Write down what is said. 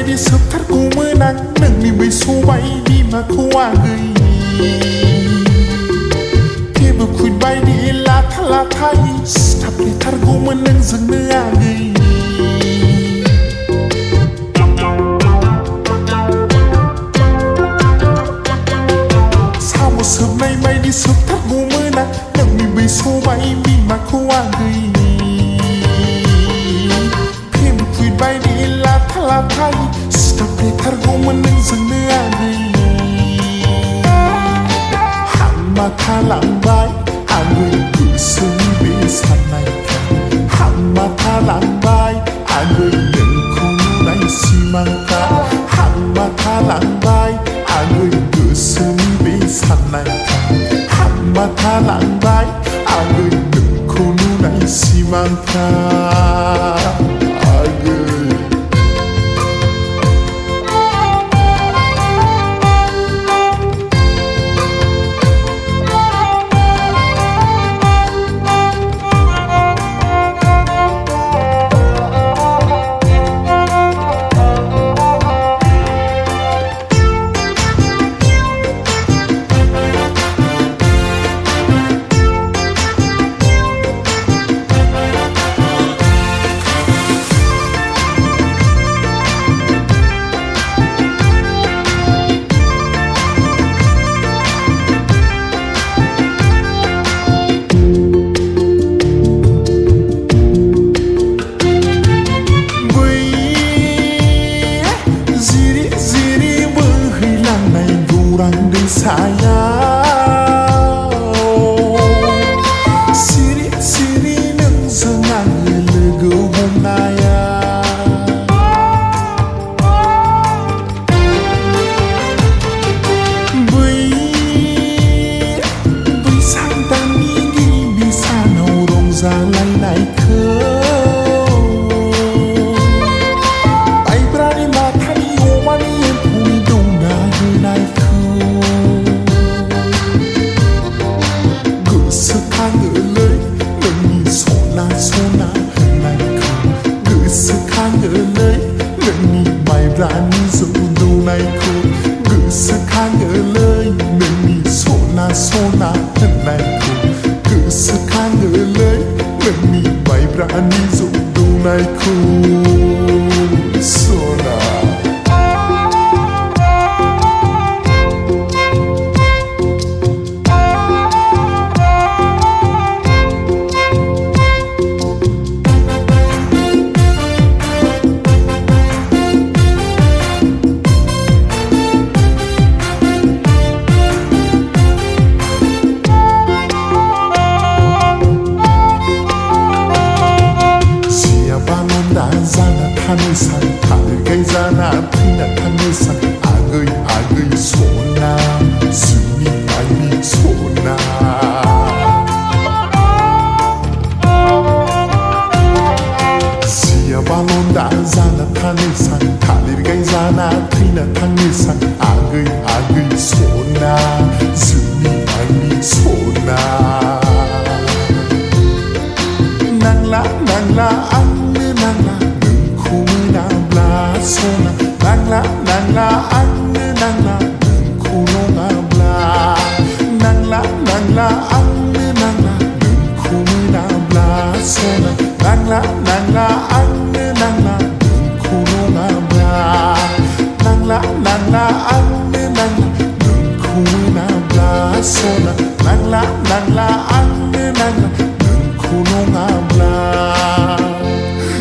बायदि सोबथारगौमोन आं नोंनि बैसोआव बायदि माखौ आगै जेबो खुद बायदि लाथा लाथायै सिथाबफैथारगौमोन नोंजोंनो आगै साम' सोबनाय बायदि सोबथारगौमोन आं नोंनि बैसोआव बायदि माखौ आगै जेबो खुद बायदि लाथा लाथायै सिथाबफैथारगौमोन नोंजोंनो आगै हामा थालांबाय आगै गोसोनि बे साननायफ्रा हामा थालांबाय आगै नोंखौ नुनाय सिमांफ्रा हामा थालांबाय आगै गोसोनि बे साननायफ्रा हामा थालांबाय आगै नोंखौ नुनाय सिमांफ्रा आगै दैसायाव सिरि सिरि नोंजों आङो लोगो हमनाया बैसाग दाननि गिबि सानाव रंजालायनायखौ माइब्रानि माथानि अमानि एम्फौनि दौना होनायखौ गोसोखाङोलै नोंनि सना सना होननायखौ गोसोखाङोलै नोंनि माइब्रानि जौ दौनायखौ गोसोखाङोलै नोंनि सना सना होननायखौ गोसोखाङोलै नोंनि माइब्रानि जौ दौनायखौ सना जाना थानो सान थानो गायजाना फैना थानो सान आगै आगै सना जोंनि आइनि सना सिया बालन्दा जाना थानो सान थालिर गायजाना फैना थानो सान आगै आगै सना जोंनि आइनि सना नांला नांला आंनो नांला नोंखौ मोनाब्ला सना नांला नांला आंनो नांला नोंखौ नङाब्ला नांला नांला आंनो नांला नोंखौ मोनाब्ला सना नांला नांला आंनो नांला नोंखौ नङाब्ला नांला नांला आंनो नांला नोंखौ मोनाब्ला सना नांला नांला आंनो नांला नोंखौ नङाब्ला